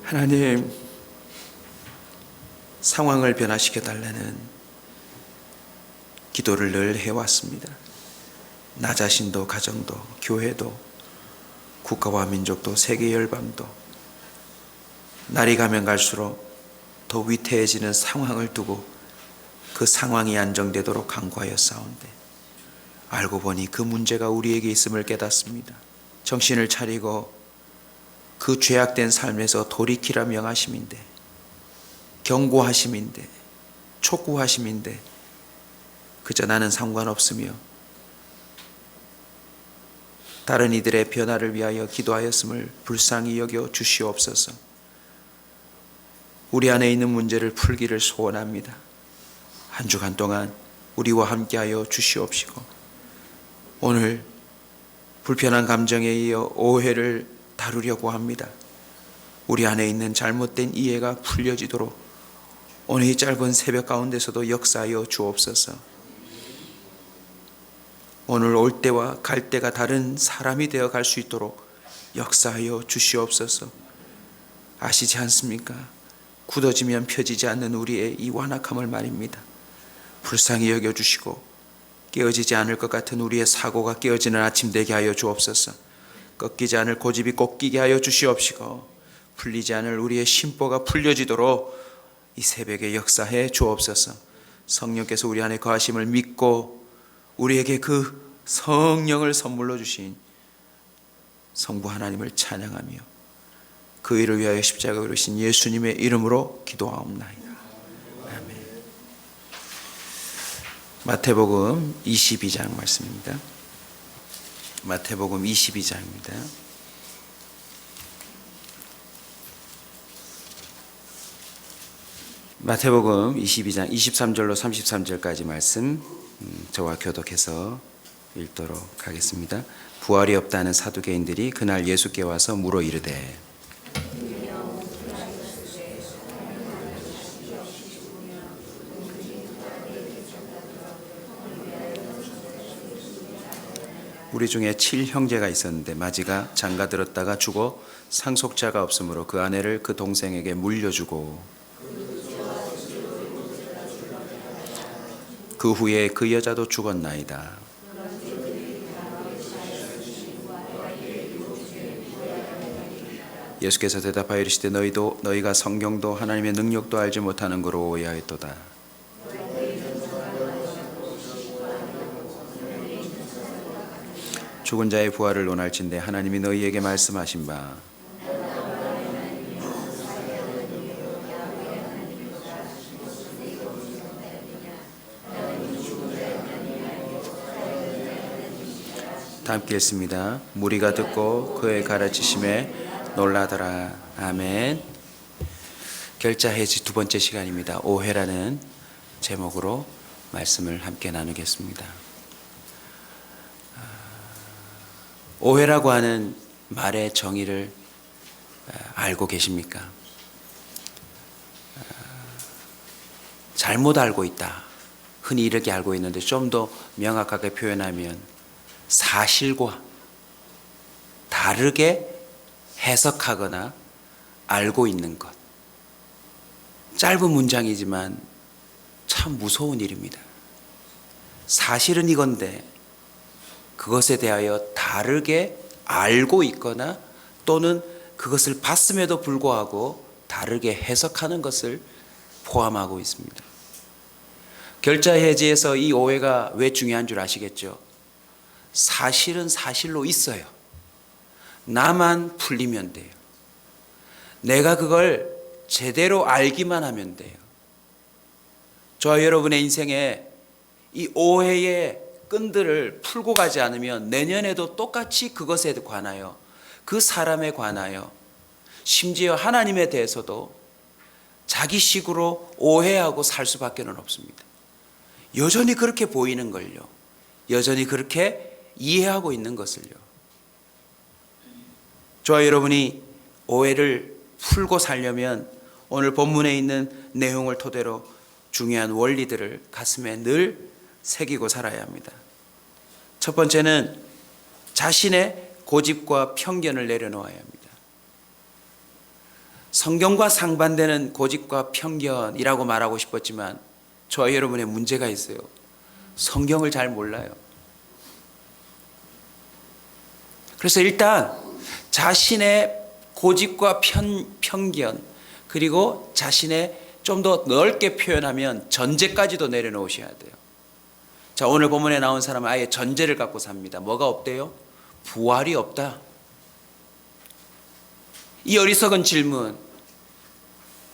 하나님, 상황을 변화시켜 달라는 기도를 늘 해왔습니다. 나 자신도, 가정도, 교회도, 국가와 민족도, 세계 열방도 날이 가면 갈수록 더 위태해지는 상황을 두고 그 상황이 안정되도록 간구하여 싸운데, 알고 보니 그 문제가 우리에게 있음을 깨닫습니다. 정신을 차리고 그 죄악된 삶에서 돌이키라 명하심인데, 경고하심인데, 촉구하심인데 그저 나는 상관없으며 다른 이들의 변화를 위하여 기도하였음을 불쌍히 여겨 주시옵소서. 우리 안에 있는 문제를 풀기를 소원합니다. 한 주간 동안 우리와 함께하여 주시옵시고, 오늘 불편한 감정에 이어 오해를 다루려고 합니다. 우리 안에 있는 잘못된 이해가 풀려지도록 오늘 이 짧은 새벽 가운데서도 역사하여 주옵소서. 오늘 올 때와 갈 때가 다른 사람이 되어 갈 수 있도록 역사하여 주시옵소서. 아시지 않습니까? 굳어지면 펴지지 않는 우리의 이 완악함을 말입니다. 불쌍히 여겨주시고 깨어지지 않을 것 같은 우리의 사고가 깨어지는 아침 되게 하여 주옵소서. 꺾이지 않을 고집이 꺾이게 하여 주시옵시고, 풀리지 않을 우리의 심보가 풀려지도록 이 새벽에 역사해 주옵소서. 성령께서 우리 안에 거하심을 믿고 우리에게 그 성령을 선물로 주신 성부 하나님을 찬양하며 그 일을 위하여 십자가에 오르신 예수님의 이름으로 기도하옵나이다. 아멘. 마태복음 22장 말씀입니다. 마태복음 22장입니다. 마태복음 22장 23절로 33절까지 말씀 저와 교독해서 읽도록 하겠습니다. 부활이 없다는 사두개인들이 그날 예수께 와서 물어 이르되, 우리 중에 7형제가 있었는데 마지가 장가들었다가 죽어 상속자가 없으므로 그 아내를 그 동생에게 물려주고, 그 후에 그 여자도 죽었나이다. 예수께서 대답하여 이르시되 너희가 성경도 하나님의 능력도 알지 못하는 거로 오해하였도다. 죽은 자의 부활을 논할진대 하나님이 너희에게 말씀하신 바 다 함께 읽습니다. 무리가 듣고 그의 가르치심에 놀라더라. 아멘. 결자해지 두 번째 시간입니다. 오해라는 제목으로 말씀을 함께 나누겠습니다. 오해라고 하는 말의 정의를 알고 계십니까? 잘못 알고 있다, 흔히 이렇게 알고 있는데 좀 더 명확하게 표현하면 사실과 다르게 해석하거나 알고 있는 것. 짧은 문장이지만 참 무서운 일입니다. 사실은 이건데 그것에 대하여 다르게 알고 있거나 또는 그것을 봤음에도 불구하고 다르게 해석하는 것을 포함하고 있습니다. 결자해지에서 이 오해가 왜 중요한 줄 아시겠죠? 사실은 사실로 있어요. 나만 풀리면 돼요. 내가 그걸 제대로 알기만 하면 돼요. 저와 여러분의 인생에 이 오해의 끈들을 풀고 가지 않으면 내년에도 똑같이 그것에 관하여, 그 사람에 관하여, 심지어 하나님에 대해서도 자기식으로 오해하고 살 수밖에 없습니다. 여전히 그렇게 보이는 걸요. 여전히 그렇게 이해하고 있는 것을요. 저와 여러분이 오해를 풀고 살려면 오늘 본문에 있는 내용을 토대로 중요한 원리들을 가슴에 늘 새기고 살아야 합니다. 첫 번째는 자신의 고집과 편견을 내려놓아야 합니다. 성경과 상반되는 고집과 편견이라고 말하고 싶었지만 저와 여러분의 문제가 있어요. 성경을 잘 몰라요. 그래서 일단 자신의 고집과 편견, 그리고 자신의 좀 더 넓게 표현하면 전제까지도 내려놓으셔야 돼요. 자, 오늘 본문에 나온 사람은 아예 전제를 갖고 삽니다. 뭐가 없대요? 부활이 없다. 이 어리석은 질문,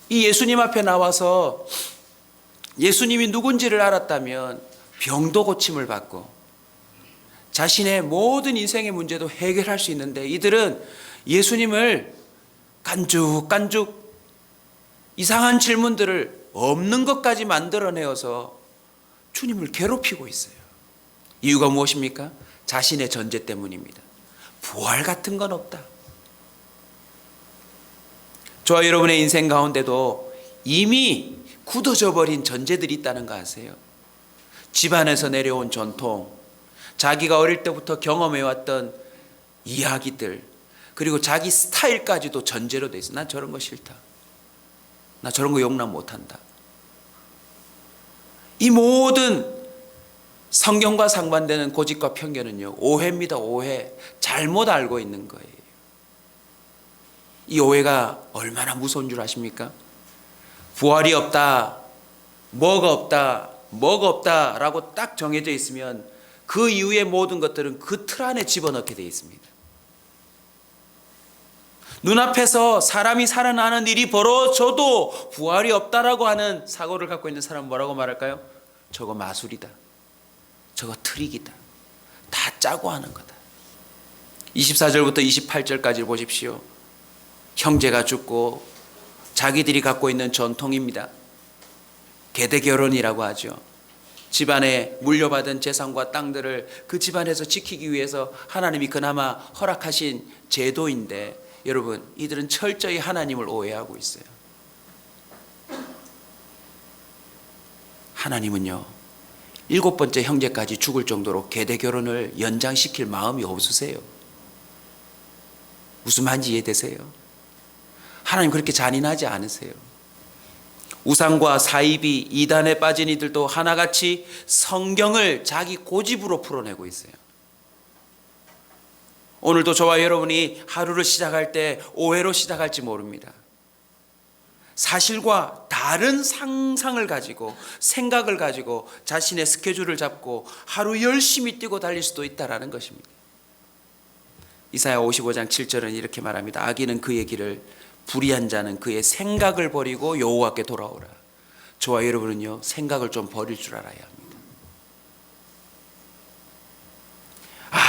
이 예수님 앞에 나와서 예수님이 누군지를 알았다면 병도 고침을 받고 자신의 모든 인생의 문제도 해결할 수 있는데, 이들은 예수님을 깐죽깐죽 이상한 질문들을 없는 것까지 만들어내어서 주님을 괴롭히고 있어요. 이유가 무엇입니까? 자신의 전제 때문입니다. 부활 같은 건 없다. 저와 여러분의 인생 가운데도 이미 굳어져 버린 전제들이 있다는 거 아세요? 집안에서 내려온 전통, 자기가 어릴 때부터 경험해왔던 이야기들, 그리고 자기 스타일까지도 전제로 돼 있어. 난 저런 거 싫다. 나 저런 거 용납 못한다. 이 모든 성경과 상반되는 고집과 편견은요, 오해입니다. 오해. 잘못 알고 있는 거예요. 이 오해가 얼마나 무서운 줄 아십니까? 부활이 없다, 뭐가 없다, 뭐가 없다라고 딱 정해져 있으면 그 이후의 모든 것들은 그 틀 안에 집어넣게 되어 있습니다. 눈앞에서 사람이 살아나는 일이 벌어져도 부활이 없다라고 하는 사고를 갖고 있는 사람은 뭐라고 말할까요? 저거 마술이다, 저거 트릭이다, 다 짜고 하는 거다. 24절부터 28절까지 보십시오. 형제가 죽고 자기들이 갖고 있는 전통입니다. 계대결혼이라고 하죠. 집안에 물려받은 재산과 땅들을 그 집안에서 지키기 위해서 하나님이 그나마 허락하신 제도인데, 여러분, 이들은 철저히 하나님을 오해하고 있어요. 하나님은요, 7번째 형제까지 죽을 정도로 계대결혼을 연장시킬 마음이 없으세요. 무슨 말인지 이해되세요? 하나님 그렇게 잔인하지 않으세요. 우상과 사이비, 이단에 빠진 이들도 하나같이 성경을 자기 고집으로 풀어내고 있어요. 오늘도 저와 여러분이 하루를 시작할 때 오해로 시작할지 모릅니다. 사실과 다른 상상을 가지고, 생각을 가지고 자신의 스케줄을 잡고 하루 열심히 뛰고 달릴 수도 있다는 것입니다. 이사야 55장 7절은 이렇게 말합니다. 악인은 그의 길을, 불의한 자는 그의 생각을 버리고 여호와께 돌아오라. 저와 여러분은요, 생각을 좀 버릴 줄 알아야 합니다.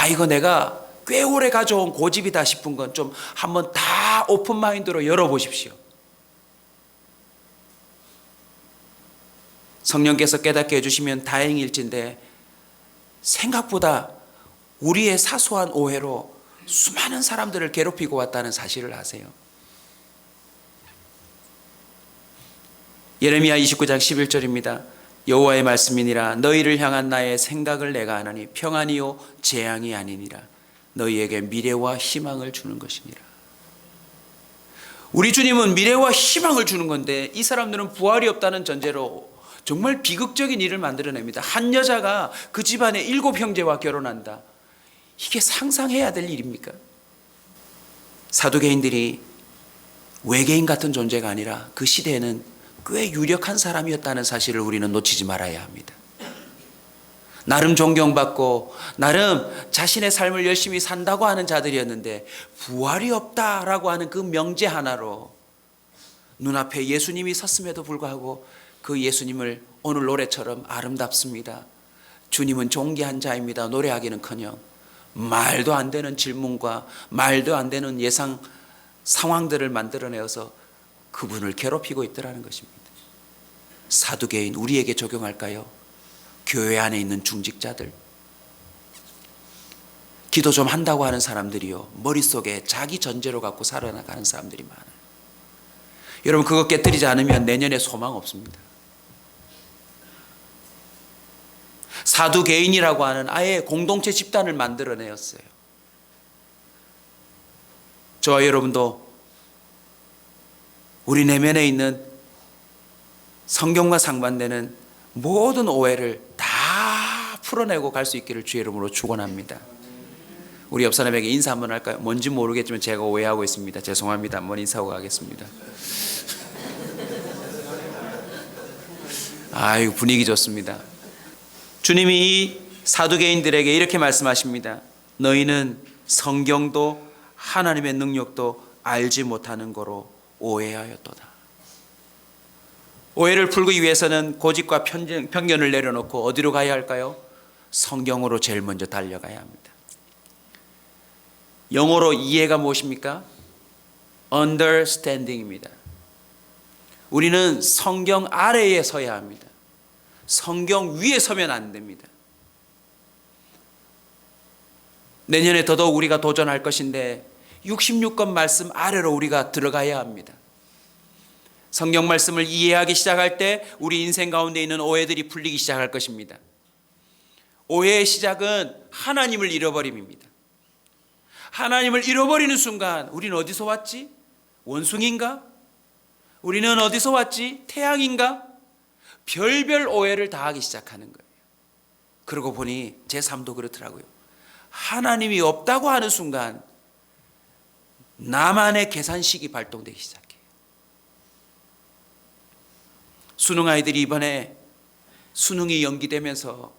이거 내가 꽤 오래 가져온 고집이다 싶은 건 좀 한번 다 오픈 마인드로 열어보십시오. 성령께서 깨닫게 해주시면 다행일진데, 생각보다 우리의 사소한 오해로 수많은 사람들을 괴롭히고 왔다는 사실을 아세요? 예레미야 29장 11절입니다. 여호와의 말씀이니라. 너희를 향한 나의 생각을 내가 아나니 평안이요 재앙이 아니니라. 너희에게 미래와 희망을 주는 것이니라. 우리 주님은 미래와 희망을 주는 건데, 이 사람들은 부활이 없다는 전제로 정말 비극적인 일을 만들어냅니다. 한 여자가 그 집안의 7 형제와 결혼한다. 이게 상상해야 될 일입니까? 사두개인들이 외계인 같은 존재가 아니라 그 시대에는 꽤 유력한 사람이었다는 사실을 우리는 놓치지 말아야 합니다. 나름 존경받고 나름 자신의 삶을 열심히 산다고 하는 자들이었는데, 부활이 없다라고 하는 그 명제 하나로 눈앞에 예수님이 섰음에도 불구하고 그 예수님을 오늘 노래처럼 아름답습니다, 주님은 존귀한 자입니다 노래하기는커녕 말도 안 되는 질문과 말도 안 되는 예상 상황들을 만들어내어서 그분을 괴롭히고 있더라는 것입니다. 사두개인 우리에게 적용할까요? 교회 안에 있는 중직자들, 기도 좀 한다고 하는 사람들이요, 머릿속에 자기 전제로 갖고 살아나가는 사람들이 많아요. 여러분, 그거 깨뜨리지 않으면 내년에 소망 없습니다. 사두개인이라고 하는 아예 공동체 집단을 만들어내었어요. 저와 여러분도 우리 내면에 있는 성경과 상반되는 모든 오해를 다 풀어내고 갈 수 있기를 주의 이름으로 축원합니다. 우리 옆 사람에게 인사 한번 할까요? 뭔지 모르겠지만 제가 오해하고 있습니다. 죄송합니다. 한번 인사하고 가겠습니다. 아유, 분위기 좋습니다. 주님이 이 사두개인들에게 이렇게 말씀하십니다. 너희는 성경도 하나님의 능력도 알지 못하는 거로 오해하였도다. 오해를 풀기 위해서는 고집과 편견을 내려놓고 어디로 가야 할까요? 성경으로 제일 먼저 달려가야 합니다. 영어로 이해가 무엇입니까? understanding입니다. 우리는 성경 아래에 서야 합니다. 성경 위에 서면 안 됩니다. 내년에 더더욱 우리가 도전할 것인데 66권 말씀 아래로 우리가 들어가야 합니다. 성경 말씀을 이해하기 시작할 때 우리 인생 가운데 있는 오해들이 풀리기 시작할 것입니다. 오해의 시작은 하나님을 잃어버림입니다. 하나님을 잃어버리는 순간 우리는 어디서 왔지? 원숭이인가? 우리는 어디서 왔지? 태양인가? 별별 오해를 다 하기 시작하는 거예요. 그러고 보니 제 삶도 그렇더라고요. 하나님이 없다고 하는 순간 나만의 계산식이 발동되기 시작해요. 수능 아이들이 이번에 수능이 연기되면서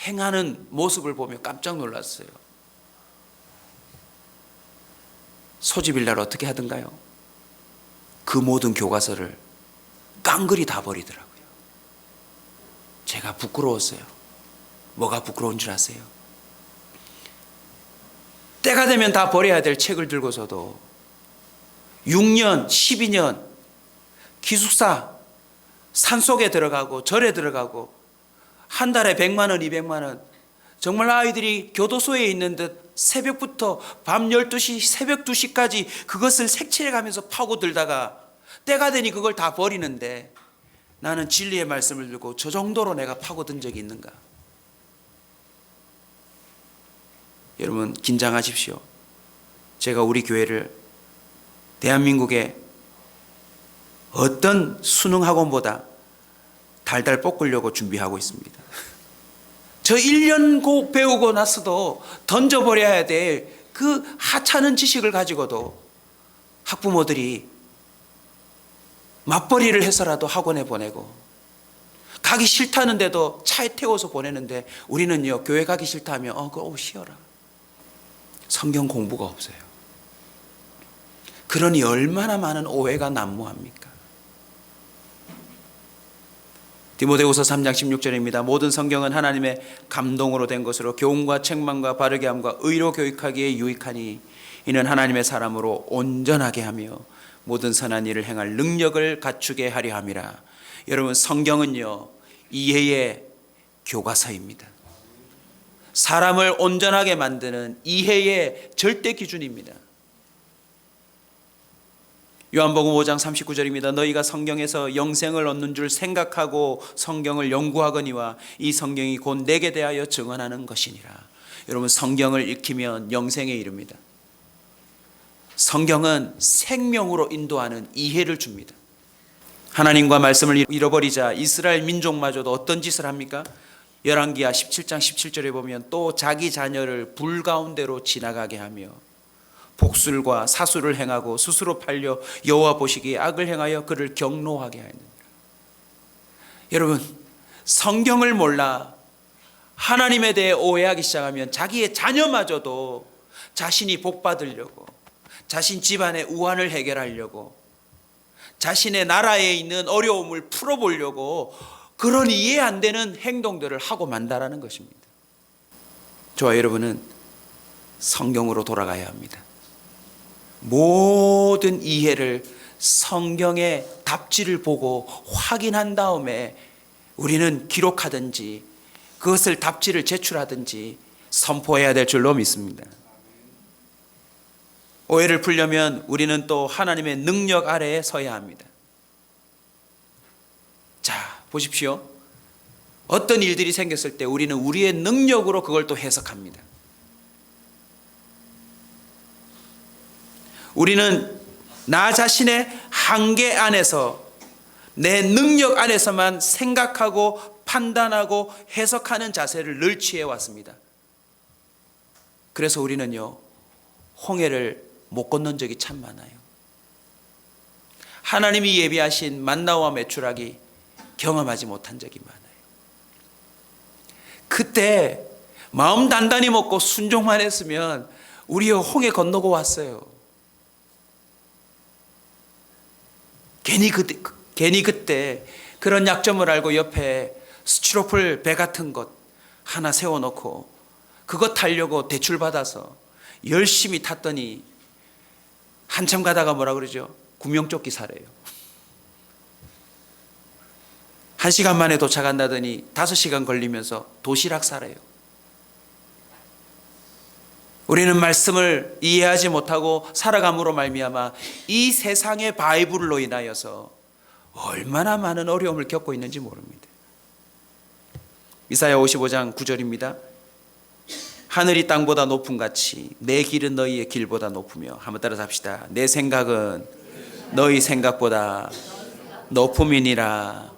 행하는 모습을 보며 깜짝 놀랐어요. 소집일 날 어떻게 하던가요? 그 모든 교과서를 깡그리 다 버리더라고요. 제가 부끄러웠어요. 뭐가 부끄러운 줄 아세요? 때가 되면 다 버려야 될 책을 들고서도 6년, 12년 기숙사 산속에 들어가고 절에 들어가고 한 달에 100만 원, 200만 원, 정말 아이들이 교도소에 있는 듯 새벽부터 밤 12시, 새벽 2시까지 그것을 색칠해가면서 파고들다가 때가 되니 그걸 다 버리는데 나는 진리의 말씀을 들고 저 정도로 내가 파고든 적이 있는가? 여러분 긴장하십시오. 제가 우리 교회를 대한민국의 어떤 수능학원보다 달달 볶으려고 준비하고 있습니다. 저 1년 배우고 나서도 던져버려야 될 그 하찮은 지식을 가지고도 학부모들이 맞벌이를 해서라도 학원에 보내고 가기 싫다는데도 차에 태워서 보내는데 우리는요 교회 가기 싫다 하면 그거 쉬어라. 성경 공부가 없어요. 그러니 얼마나 많은 오해가 난무합니까? 디모데후서 3장 16절입니다. 모든 성경은 하나님의 감동으로 된 것으로 교훈과 책망과 바르게 함과 의로 교육하기에 유익하니 이는 하나님의 사람으로 온전하게 하며 모든 선한 일을 행할 능력을 갖추게 하려 함이라. 여러분 성경은요 이해의 교과서입니다. 사람을 온전하게 만드는 이해의 절대 기준입니다. 요한복음 5장 39절입니다. 너희가 성경에서 영생을 얻는 줄 생각하고 성경을 연구하거니와 이 성경이 곧 내게 대하여 증언하는 것이니라. 여러분 성경을 읽히면 영생에 이릅니다. 성경은 생명으로 인도하는 이해를 줍니다. 하나님과 말씀을 잃어버리자 이스라엘 민족마저도 어떤 짓을 합니까? 열왕기하 17장 17절에 보면 또 자기 자녀를 불 가운데로 지나가게 하며 복술과 사술을 행하고 스스로 팔려 여호와 보시기에 악을 행하여 그를 경노하게 하였느니라. 여러분 성경을 몰라 하나님에 대해 오해하기 시작하면 자기의 자녀마저도 자신이 복 받으려고 자신 집안의 우환을 해결하려고 자신의 나라에 있는 어려움을 풀어보려고 그런 이해 안 되는 행동들을 하고 만다라는 것입니다. 저와 여러분은 성경으로 돌아가야 합니다. 모든 이해를 성경의 답지를 보고 확인한 다음에 우리는 기록하든지 그것을 답지를 제출하든지 선포해야 될 줄로 믿습니다. 오해를 풀려면 우리는 또 하나님의 능력 아래에 서야 합니다. 자, 보십시오. 어떤 일들이 생겼을 때 우리는 우리의 능력으로 그걸 또 해석합니다. 우리는 나 자신의 한계 안에서, 내 능력 안에서만 생각하고 판단하고 해석하는 자세를 늘 취해왔습니다. 그래서 우리는요, 홍해를 못 건넌 적이 참 많아요. 하나님이 예비하신 만나와 메추라기 경험하지 못한 적이 많아요. 그때 마음 단단히 먹고 순종만 했으면 우리의 홍해 건너고 왔어요. 괜히 그때 그런 약점을 알고 옆에 스티로폴 배 같은 것 하나 세워놓고 그것 타려고 대출받아서 열심히 탔더니 한참 가다가 뭐라 그러죠? 구명조끼 사래요. 1시간 만에 도착한다더니 5시간 걸리면서 도시락 사래요. 우리는 말씀을 이해하지 못하고 살아감으로 말미암아 이 세상의 바이블로 인하여서 얼마나 많은 어려움을 겪고 있는지 모릅니다. 이사야 55장 9절입니다. 하늘이 땅보다 높음 같이 내 길은 너희의 길보다 높으며, 한번 따라서 합시다. 내 생각은 너희 생각보다 높음이니라.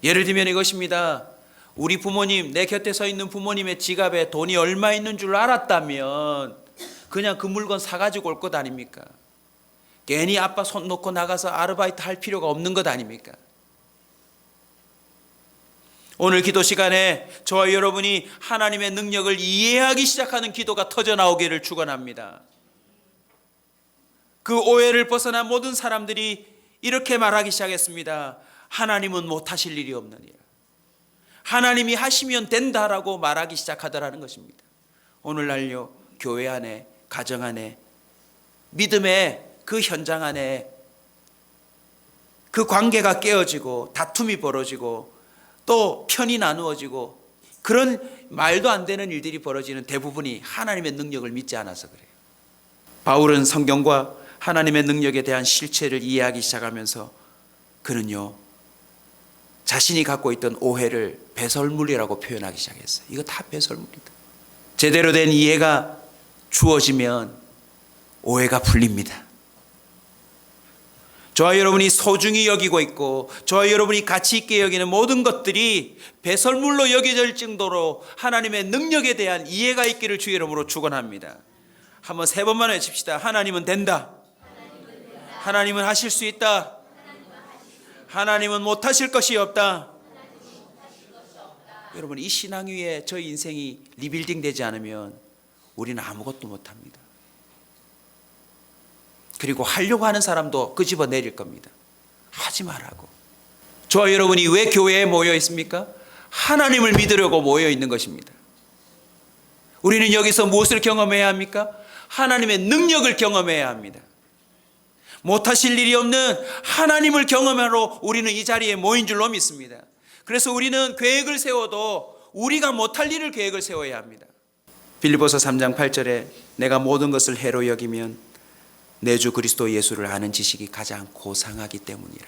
예를 들면 이것입니다. 우리 부모님, 내 곁에 서 있는 부모님의 지갑에 돈이 얼마 있는 줄 알았다면 그냥 그 물건 사가지고 올 것 아닙니까? 괜히 아빠 손 놓고 나가서 아르바이트 할 필요가 없는 것 아닙니까? 오늘 기도 시간에 저와 여러분이 하나님의 능력을 이해하기 시작하는 기도가 터져 나오기를 축원합니다. 그 오해를 벗어난 모든 사람들이 이렇게 말하기 시작했습니다. 하나님은 못하실 일이 없느니라. 하나님이 하시면 된다라고 말하기 시작하더라는 것입니다. 오늘날요, 교회 안에, 가정 안에, 믿음의 그 현장 안에 그 관계가 깨어지고 다툼이 벌어지고 또 편이 나누어지고 그런 말도 안 되는 일들이 벌어지는 대부분이 하나님의 능력을 믿지 않아서 그래요. 바울은 성경과 하나님의 능력에 대한 실체를 이해하기 시작하면서 그는요, 자신이 갖고 있던 오해를 배설물이라고 표현하기 시작했어요. 이거 다 배설물이다. 제대로 된 이해가 주어지면 오해가 풀립니다. 저와 여러분이 소중히 여기고 있고 저와 여러분이 가치 있게 여기는 모든 것들이 배설물로 여겨질 정도로 하나님의 능력에 대한 이해가 있기를 주의 이름으로 축원합니다. 한번 3번만 외칩시다. 하나님은 된다. 하나님은 하실 수 있다. 하나님은 못하실 것이 없다. 여러분, 이 신앙 위에 저희 인생이 리빌딩 되지 않으면 우리는 아무것도 못합니다. 그리고 하려고 하는 사람도 끄집어 내릴 겁니다. 하지 말라고. 저와 여러분이 왜 교회에 모여 있습니까? 하나님을 믿으려고 모여 있는 것입니다. 우리는 여기서 무엇을 경험해야 합니까? 하나님의 능력을 경험해야 합니다. 못하실 일이 없는 하나님을 경험하러 우리는 이 자리에 모인 줄로 믿습니다. 그래서 우리는 계획을 세워도 우리가 못할 일을 계획을 세워야 합니다. 빌립보서 3장 8절에 내가 모든 것을 해로 여기면 내 주 그리스도 예수를 아는 지식이 가장 고상하기 때문이라.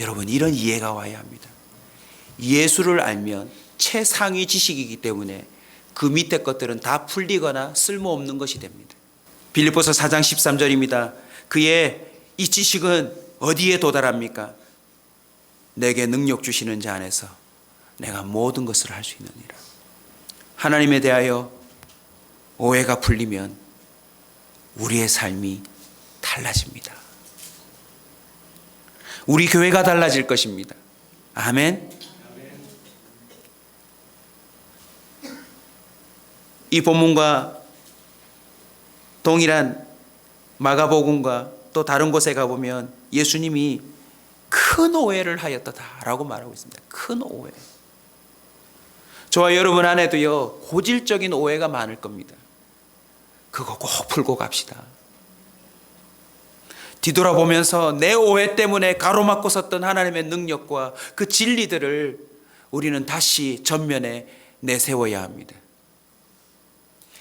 여러분, 이런 이해가 와야 합니다. 예수를 알면 최상위 지식이기 때문에 그 밑에 것들은 다 풀리거나 쓸모없는 것이 됩니다. 빌립보서 4장 13절입니다. 그의 이 지식은 어디에 도달합니까? 내게 능력 주시는 자 안에서 내가 모든 것을 할 수 있느니라. 하나님에 대하여 오해가 풀리면 우리의 삶이 달라집니다. 우리 교회가 달라질 것입니다. 아멘. 이 본문과 동일한 마가복음과 또 다른 곳에 가보면 예수님이 큰 오해를 하였다라고 말하고 있습니다. 큰 오해. 저와 여러분 안에도요, 고질적인 오해가 많을 겁니다. 그거 꼭 풀고 갑시다. 뒤돌아보면서 내 오해 때문에 가로막고 섰던 하나님의 능력과 그 진리들을 우리는 다시 전면에 내세워야 합니다.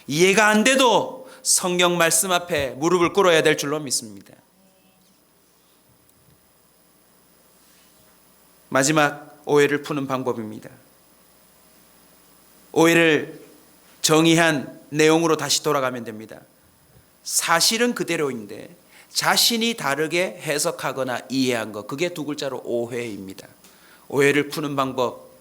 이해가 안 돼도 성경 말씀 앞에 무릎을 꿇어야 될 줄로 믿습니다. 마지막 오해를 푸는 방법입니다. 오해를 정의한 내용으로 다시 돌아가면 됩니다. 사실은 그대로인데 자신이 다르게 해석하거나 이해한 것, 그게 두 글자로 오해입니다. 오해를 푸는 방법,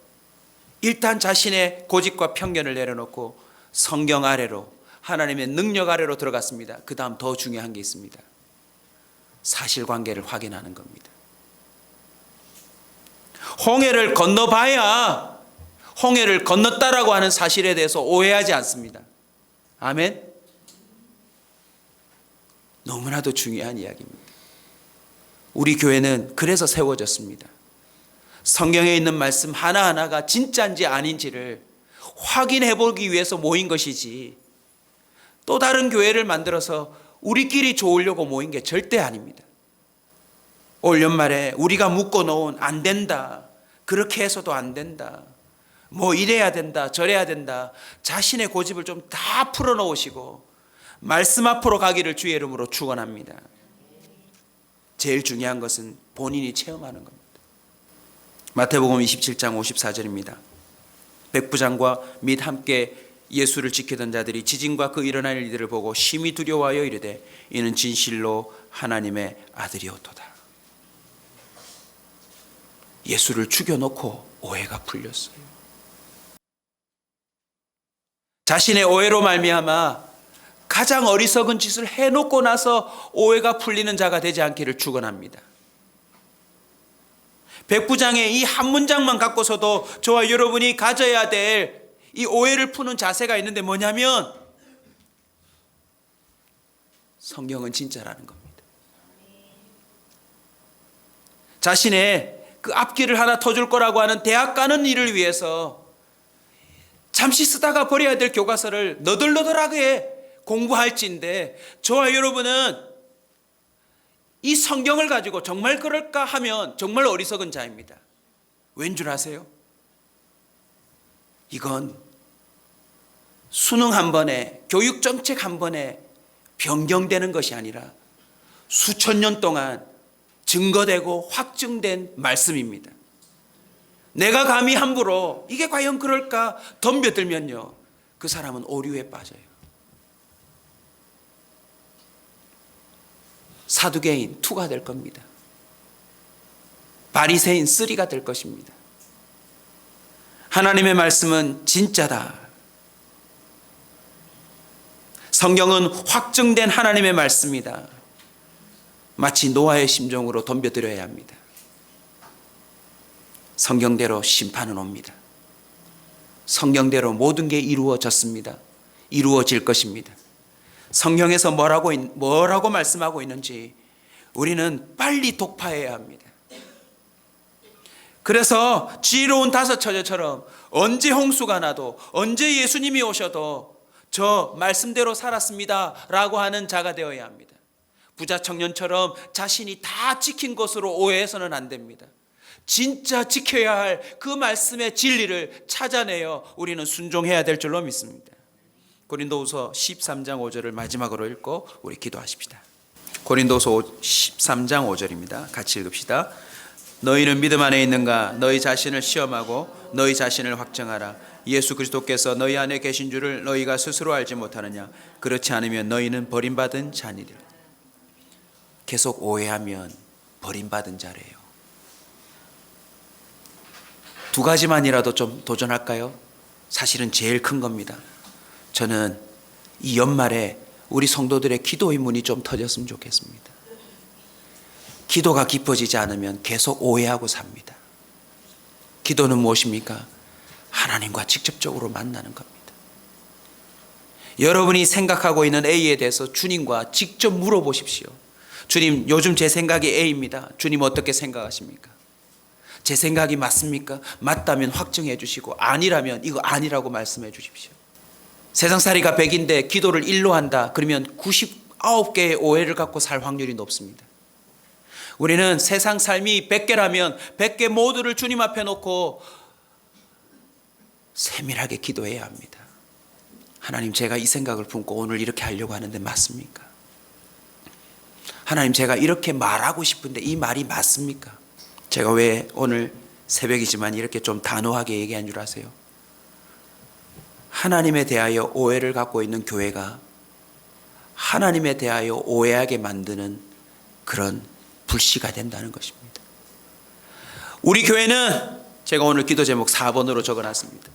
일단 자신의 고집과 편견을 내려놓고 성경 아래로, 하나님의 능력 아래로 들어갔습니다. 그 다음 더 중요한 게 있습니다. 사실관계를 확인하는 겁니다. 홍해를 건너봐야 홍해를 건넜다라고 하는 사실에 대해서 오해하지 않습니다. 아멘. 너무나도 중요한 이야기입니다. 우리 교회는 그래서 세워졌습니다. 성경에 있는 말씀 하나하나가 진짜인지 아닌지를 확인해 보기 위해서 모인 것이지, 또 다른 교회를 만들어서 우리끼리 좋으려고 모인 게 절대 아닙니다. 올 연말에 우리가 묶어놓은 안 된다, 그렇게 해서도 안 된다, 뭐 이래야 된다 저래야 된다, 자신의 고집을 좀 다 풀어놓으시고 말씀 앞으로 가기를 주의 이름으로 축원합니다. 제일 중요한 것은 본인이 체험하는 겁니다. 마태복음 27장 54절입니다. 백부장과 및 함께 예수를 지키던 자들이 지진과 그 일어날 일들을 보고 심히 두려워하여 이르되 이는 진실로 하나님의 아들이었도다. 예수를 죽여놓고 오해가 풀렸어요. 자신의 오해로 말미암아 가장 어리석은 짓을 해놓고 나서 오해가 풀리는 자가 되지 않기를 축원합니다. 백부장의 이 한 문장만 갖고서도 저와 여러분이 가져야 될 이 오해를 푸는 자세가 있는데 뭐냐면 성경은 진짜라는 겁니다. 자신의 그 앞길을 하나 터줄 거라고 하는 대학 가는 일을 위해서 잠시 쓰다가 버려야 될 교과서를 너덜너덜하게 공부할지인데, 저와 여러분은 이 성경을 가지고 정말 그럴까 하면 정말 어리석은 자입니다. 왠 줄 아세요? 이건 수능 한 번에, 교육 정책 한 번에 변경되는 것이 아니라 수천 년 동안 증거되고 확증된 말씀입니다. 내가 감히 함부로 이게 과연 그럴까 덤벼들면요, 그 사람은 오류에 빠져요. 사두개인 2가 될 겁니다. 바리새인 3가 될 것입니다. 하나님의 말씀은 진짜다. 성경은 확증된 하나님의 말씀이다. 마치 노아의 심정으로 덤벼들어야 합니다. 성경대로 심판은 옵니다. 성경대로 모든 게 이루어졌습니다. 이루어질 것입니다. 성경에서 뭐라고 말씀하고 있는지 우리는 빨리 독파해야 합니다. 그래서 지혜로운 5 처녀처럼 언제 홍수가 나도, 언제 예수님이 오셔도 저 말씀대로 살았습니다 라고 하는 자가 되어야 합니다. 부자 청년처럼 자신이 다 지킨 것으로 오해해서는 안 됩니다. 진짜 지켜야 할 그 말씀의 진리를 찾아내어 우리는 순종해야 될 줄로 믿습니다. 고린도후서 13장 5절을 마지막으로 읽고 우리 기도하십시다. 고린도후서 13장 5절입니다. 같이 읽읍시다. 너희는 믿음 안에 있는가? 너희 자신을 시험하고 너희 자신을 확정하라. 예수 그리스도께서 너희 안에 계신 줄을 너희가 스스로 알지 못하느냐? 그렇지 않으면 너희는 버림받은 자니라. 계속 오해하면 버림받은 자래요. 2가지만이라도 좀 도전할까요? 사실은 제일 큰 겁니다. 저는 이 연말에 우리 성도들의 기도의 문이 좀 터졌으면 좋겠습니다. 기도가 깊어지지 않으면 계속 오해하고 삽니다. 기도는 무엇입니까? 하나님과 직접적으로 만나는 겁니다. 여러분이 생각하고 있는 A에 대해서 주님과 직접 물어보십시오. 주님, 요즘 제 생각이 A입니다. 주님 어떻게 생각하십니까? 제 생각이 맞습니까? 맞다면 확증해 주시고 아니라면 이거 아니라고 말씀해 주십시오. 세상살이가 100인데 기도를 1로 한다. 그러면 99개의 오해를 갖고 살 확률이 높습니다. 우리는 세상 삶이 100개라면 100개 모두를 주님 앞에 놓고 세밀하게 기도해야 합니다. 하나님, 제가 이 생각을 품고 오늘 이렇게 하려고 하는데 맞습니까? 하나님, 제가 이렇게 말하고 싶은데 이 말이 맞습니까? 제가 왜 오늘 새벽이지만 이렇게 좀 단호하게 얘기한 줄 아세요? 하나님에 대하여 오해를 갖고 있는 교회가 하나님에 대하여 오해하게 만드는 그런 불씨가 된다는 것입니다. 우리 교회는 제가 오늘 기도 제목 4번으로 적어놨습니다.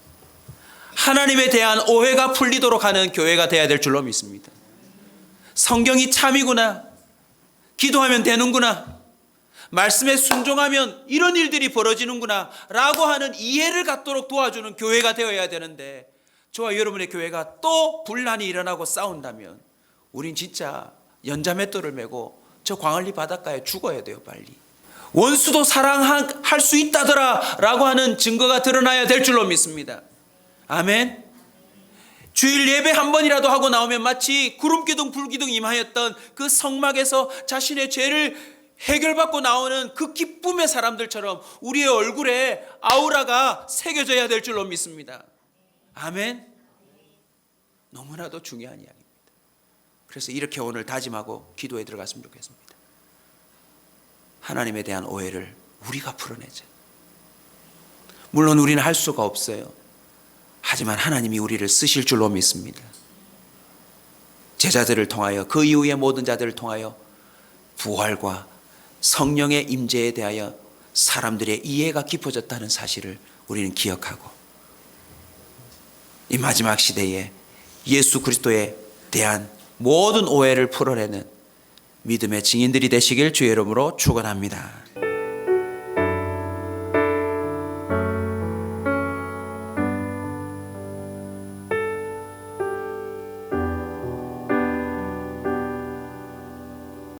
하나님에 대한 오해가 풀리도록 하는 교회가 되어야 될 줄로 믿습니다. 성경이 참이구나, 기도하면 되는구나, 말씀에 순종하면 이런 일들이 벌어지는구나 라고 하는 이해를 갖도록 도와주는 교회가 되어야 되는데, 저와 여러분의 교회가 또 분란이 일어나고 싸운다면 우린 진짜 연자맷돌을 메고 저 광안리 바닷가에 죽어야 돼요. 빨리. 원수도 사랑할 수 있다더라 라고 하는 증거가 드러나야 될 줄로 믿습니다. 아멘. 주일 예배 한 번이라도 하고 나오면 마치 구름기둥 불기둥 임하였던 그 성막에서 자신의 죄를 해결받고 나오는 그 기쁨의 사람들처럼 우리의 얼굴에 아우라가 새겨져야 될 줄로 믿습니다. 아멘. 너무나도 중요한 이야기입니다. 그래서 이렇게 오늘 다짐하고 기도에 들어갔으면 좋겠습니다. 하나님에 대한 오해를 우리가 풀어내자. 물론 우리는 할 수가 없어요. 하지만 하나님이 우리를 쓰실 줄로 믿습니다. 제자들을 통하여, 그 이후의 모든 자들을 통하여 부활과 성령의 임재에 대하여 사람들의 이해가 깊어졌다는 사실을 우리는 기억하고, 이 마지막 시대에 예수 그리스도에 대한 모든 오해를 풀어내는 믿음의 증인들이 되시길 주의 이름으로 축원합니다.